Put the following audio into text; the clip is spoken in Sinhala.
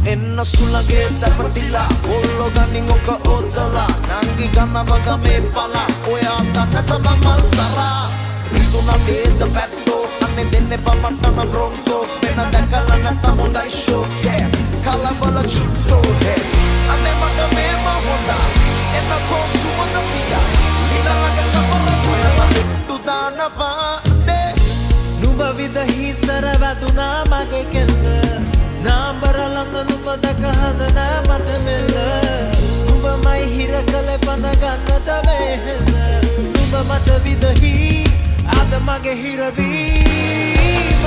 එන්න සුළගේ දැපටිලා කොල්ලෝ ගනින් ඔක ඔතලා නංගි ගන්නවද මේ පලා ඔයා දන්න තම මල් සරා රිදුනා දේද පැත්තෝ අනේ දෙන්නේ බමට්ටන බ්‍රොන්කෝ වෙන දැකලා නැත්තම් හොඳයි ෂෝකේ කලබල චුට්ටෝ හේ අනේ මට මේම හොඳා එන්න කොසුවද පියා නිතරග කපර ඔයා මට දානවා නුඹ විදහි සරවැදුනා මගේ කෙල්ල නාම්බර ළඟ නුඹ දැක හදනා මට මෙල්ල නුඹමයි හිර කළේ බඳ ගන්නද මේ හෙල්ල නුඹ මට විදහි අද මගේ හිරවීම